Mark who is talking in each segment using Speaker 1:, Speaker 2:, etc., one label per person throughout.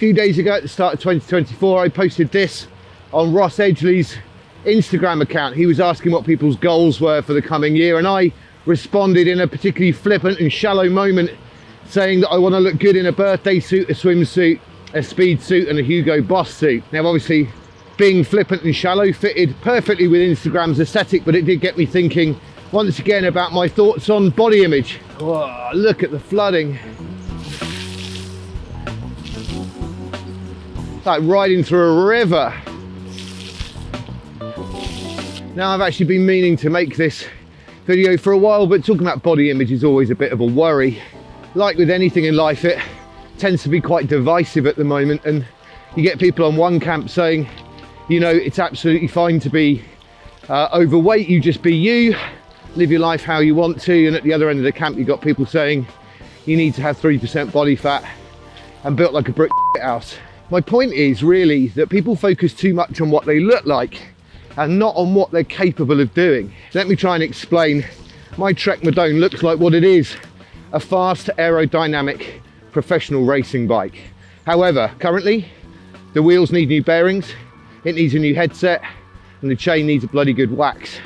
Speaker 1: few days ago at the start of 2024, I posted this on Ross Edgley's Instagram account. He was asking what people's goals were for the coming year, and I responded in a particularly flippant and shallow moment saying that I want to look good in a birthday suit, a swimsuit, a speed suit and a Hugo Boss suit. Now obviously being flippant and shallow fitted perfectly with Instagram's aesthetic, but it did get me thinking once again about my thoughts on body image. Whoa, look at the flooding. It's like riding through a river. Now I've actually been meaning to make this video for a while, but talking about body image is always a bit of a worry. Like with anything in life, it tends to be quite divisive at the moment, and you get people on one camp saying, you know, it's absolutely fine to be overweight, you just be you, live your life how you want to, and at the other end of the camp you've got people saying you need to have 3% body fat and built like a brick house. My point is really that people focus too much on what they look like and not on what they're capable of doing. Let me try and explain. My Trek Madone looks like what it is, a fast aerodynamic professional racing bike. However, currently the wheels need new bearings, it needs a new headset, and the chain needs a bloody good wax.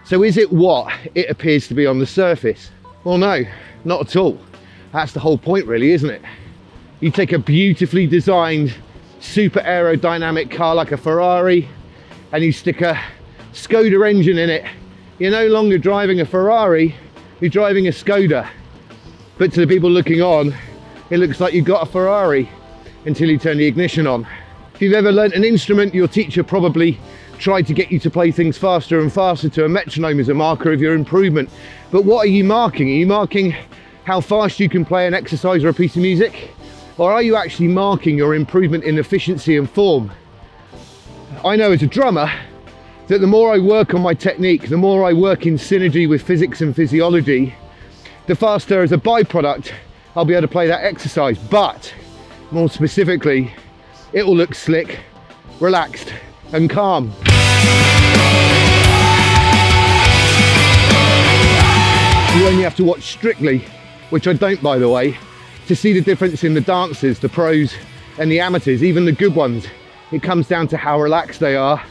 Speaker 1: So is it what it appears to be on the surface? Well, no, not at all. That's the whole point really, isn't it? You take a beautifully designed super aerodynamic car like a Ferrari and you stick a Skoda engine in it. You're no longer driving a Ferrari, you're driving a Skoda. But to the people looking on, it looks like you've got a Ferrari until you turn the ignition on. If you've ever learnt an instrument, your teacher probably tried to get you to play things faster and faster to a metronome as a marker of your improvement. But what are you marking? Are you marking how fast you can play an exercise or a piece of music? Or are you actually marking your improvement in efficiency and form? I know as a drummer that the more I work on my technique, the more I work in synergy with physics and physiology, the faster as a byproduct I'll be able to play that exercise. But more specifically, it will look slick, relaxed and calm. You only have to watch Strictly, which I don't by the way, to see the difference in the dancers, the pros and the amateurs, even the good ones. It comes down to how relaxed they are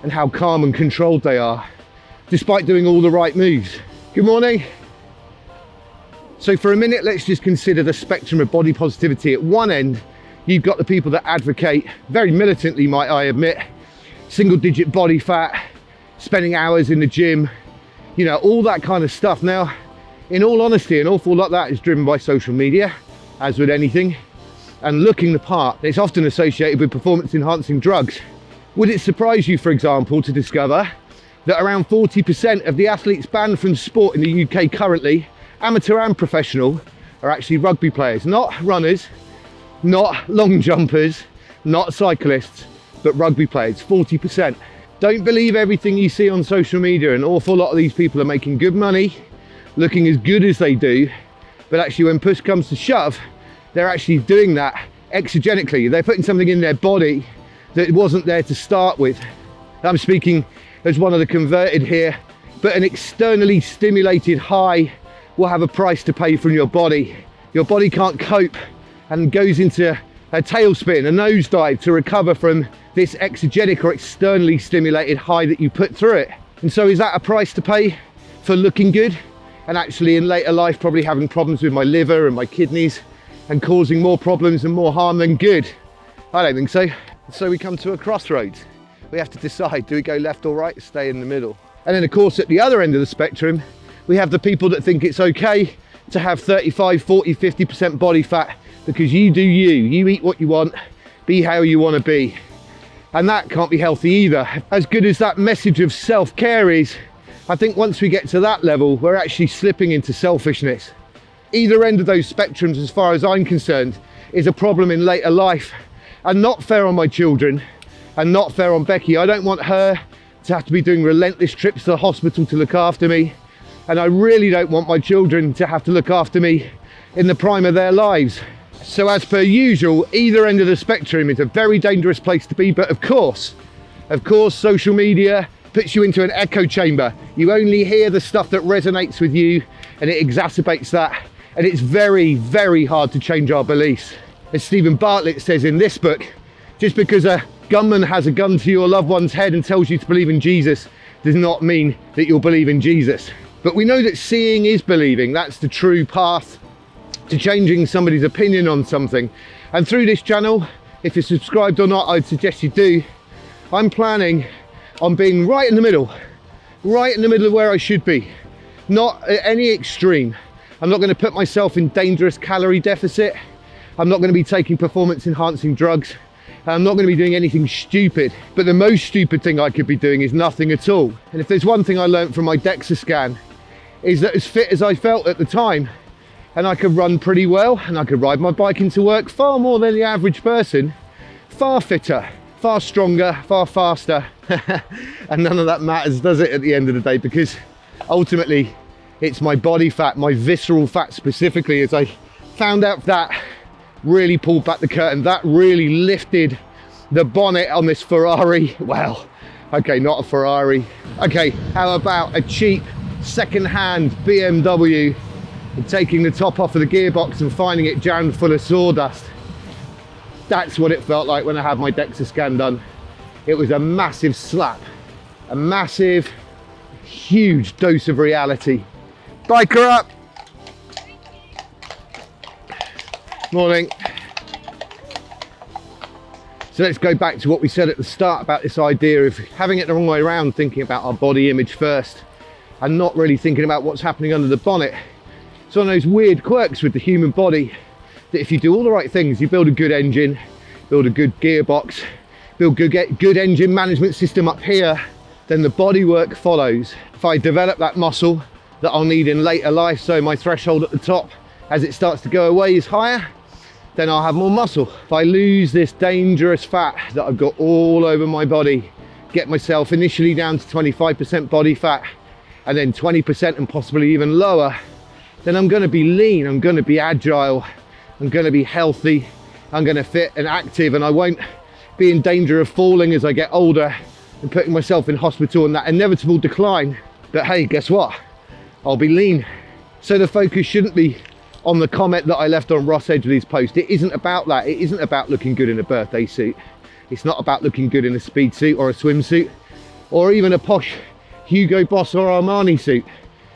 Speaker 1: and how calm and controlled they are, despite doing all the right moves. Good morning. So for a minute, let's just consider the spectrum of body positivity. At one end, you've got the people that advocate, very militantly might I admit, single digit body fat, spending hours in the gym, you know, all that kind of stuff. Now, in all honesty, an awful lot of that is driven by social media, as with anything, and looking the part. It's often associated with performance enhancing drugs. Would it surprise you, for example, to discover that around 40% of the athletes banned from sport in the UK currently, amateur and professional, are actually rugby players, not runners, not long jumpers, not cyclists, but rugby players, 40%. Don't believe everything you see on social media. An awful lot of these people are making good money, looking as good as they do, but actually when push comes to shove, they're actually doing that exogenically. They're putting something in their body that wasn't there to start with. I'm speaking as one of the converted here, but an externally stimulated high will have a price to pay from your body. Your body can't cope and goes into a tailspin, a nosedive to recover from this exogenic or externally stimulated high that you put through it. And so is that a price to pay for looking good and actually in later life probably having problems with my liver and my kidneys and causing more problems and more harm than good? I don't think so. So we come to a crossroads. We have to decide, do we go left or right, stay in the middle? And then of course at the other end of the spectrum, we have the people that think it's okay to have 35, 40, 50% body fat because you do you eat what you want, be how you want to be. And that can't be healthy either. As good as that message of self-care is, I think once we get to that level, we're actually slipping into selfishness. Either end of those spectrums, as far as I'm concerned, is a problem in later life and not fair on my children and not fair on Becky. I don't want her to have to be doing relentless trips to the hospital to look after me. And I really don't want my children to have to look after me in the prime of their lives. So as per usual, either end of the spectrum is a very dangerous place to be. But of course, social media puts you into an echo chamber. You only hear the stuff that resonates with you and it exacerbates that. And it's very, very hard to change our beliefs. As Stephen Bartlett says in this book, just because a gunman has a gun to your loved one's head and tells you to believe in Jesus does not mean that you'll believe in Jesus. But we know that seeing is believing. That's the true path to changing somebody's opinion on something. And through this channel, if you're subscribed or not, I'd suggest you do. I'm planning on being right in the middle of where I should be, not at any extreme. I'm not going to put myself in dangerous calorie deficit. I'm not going to be taking performance enhancing drugs. I'm not going to be doing anything stupid, but the most stupid thing I could be doing is nothing at all. And if there's one thing I learned from my DEXA scan, is that as fit as I felt at the time, and I could run pretty well, and I could ride my bike into work far more than the average person, far fitter, far stronger, far faster, and none of that matters, does it, at the end of the day? Because ultimately, it's my body fat, my visceral fat specifically, as I found out that really pulled back the curtain, that really lifted the bonnet on this Ferrari. Well, okay, not a Ferrari. Okay, how about a cheap second-hand BMW and taking the top off of the gearbox and finding it jammed full of sawdust? That's what it felt like when I had my DEXA scan done. It was a massive slap, a massive, huge dose of reality. Biker up! Morning. So let's go back to what we said at the start about this idea of having it the wrong way around, thinking about our body image first and not really thinking about what's happening under the bonnet. It's one of those weird quirks with the human body that if you do all the right things, you build a good engine, build a good gearbox, build good engine management system up here, then the bodywork follows. If I develop that muscle that I'll need in later life, so my threshold at the top as it starts to go away is higher, then I'll have more muscle. If I lose this dangerous fat that I've got all over my body, get myself initially down to 25% body fat and then 20% and possibly even lower, then I'm going to be lean, I'm going to be agile, I'm going to be healthy, I'm going to fit and active, and I won't be in danger of falling as I get older and putting myself in hospital and that inevitable decline. But hey, guess what? I'll be lean. So the focus shouldn't be on the comment that I left on Ross Edgley's post. It isn't about that. It isn't about looking good in a birthday suit. It's not about looking good in a speed suit or a swimsuit or even a posh Hugo Boss or Armani suit.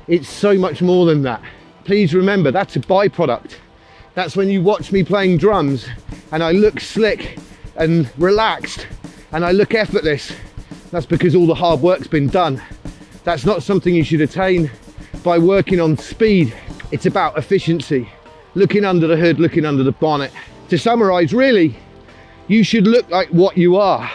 Speaker 1: It's so much more than that. Please remember, that's a byproduct. That's when you watch me playing drums and I look slick and relaxed and I look effortless. That's because all the hard work's been done. That's not something you should attain by working on speed. It's about efficiency, looking under the hood, looking under the bonnet. To summarize, really, you should look like what you are.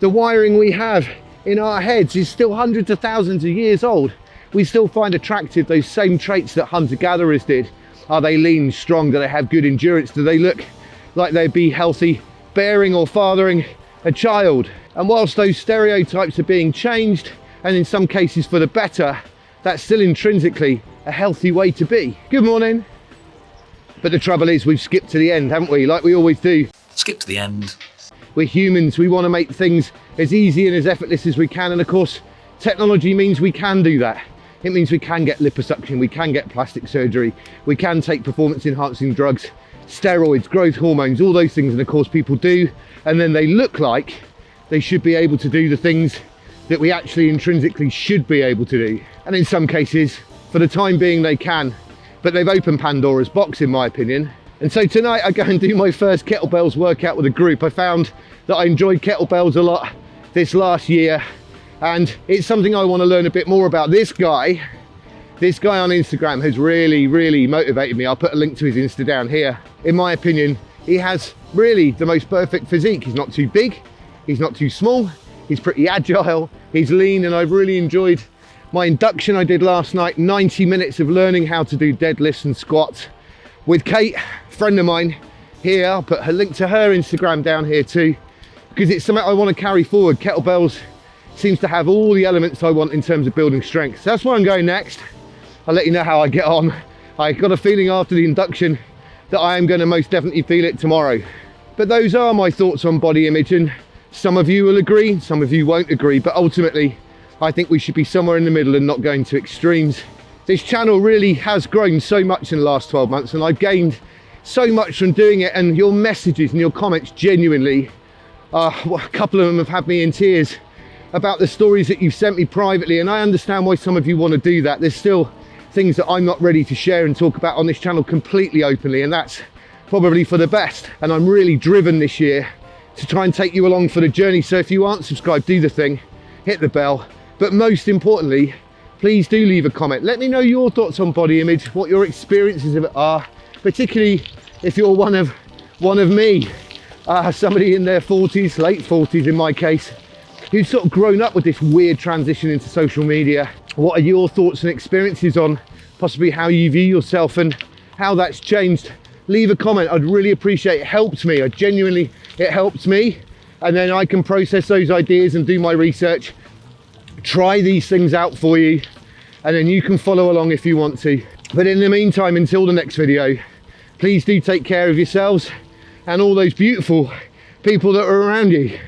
Speaker 1: The wiring we have in our heads is still hundreds of thousands of years old. We still find attractive those same traits that hunter-gatherers did. Are they lean, strong? Do they have good endurance? Do they look like they'd be healthy, bearing or fathering a child? And whilst those stereotypes are being changed, and in some cases for the better, that's still intrinsically a healthy way to be. Good morning. But the trouble is we've skipped to the end, haven't we? Like we always do.
Speaker 2: Skip to the end.
Speaker 1: We're humans. We want to make things as easy and as effortless as we can. And of course, technology means we can do that. It means we can get liposuction, we can get plastic surgery, we can take performance enhancing drugs, steroids, growth hormones, all those things. And of course people do. And then they look like they should be able to do the things that we actually intrinsically should be able to do. And in some cases, for the time being, they can, but they've opened Pandora's box, in my opinion. And so tonight I go and do my first kettlebells workout with a group. I found that I enjoyed kettlebells a lot this last year, and it's something I want to learn a bit more about. This guy on Instagram has really motivated me. I'll put a link to his Insta down here. In my opinion, he has really the most perfect physique. He's not too big, he's not too small, he's pretty agile, he's lean, and I've really enjoyed my induction I did last night. 90 minutes of learning how to do deadlifts and squats with Kate, a friend of mine here. I'll put her link to her Instagram down here too, because it's something I want to carry forward. Kettlebells seems to have all the elements I want in terms of building strength. So that's where I'm going next. I'll let you know how I get on. I got a feeling after the induction that I am going to most definitely feel it tomorrow. But those are my thoughts on body image, and some of you will agree, some of you won't agree, but ultimately I think we should be somewhere in the middle and not going to extremes. This channel really has grown so much in the last 12 months, and I've gained so much from doing it, and your messages and your comments genuinely, a couple of them have had me in tears about the stories that you've sent me privately, and I understand why some of you want to do that. There's still things that I'm not ready to share and talk about on this channel completely openly, and that's probably for the best. And I'm really driven this year to try and take you along for the journey. So if you aren't subscribed, do the thing, hit the bell, but most importantly, please do leave a comment. Let me know your thoughts on body image, what your experiences of it are, particularly if you're one of me, somebody in their 40s, late 40s in my case, who's sort of grown up with this weird transition into social media. What are your thoughts and experiences on possibly how you view yourself and how that's changed? Leave a comment, I'd really appreciate it. It helps me, it helps me, and then I can process those ideas and do my research, try these things out for you, and then you can follow along if you want to. But in the meantime, until the next video, please do take care of yourselves and all those beautiful people that are around you.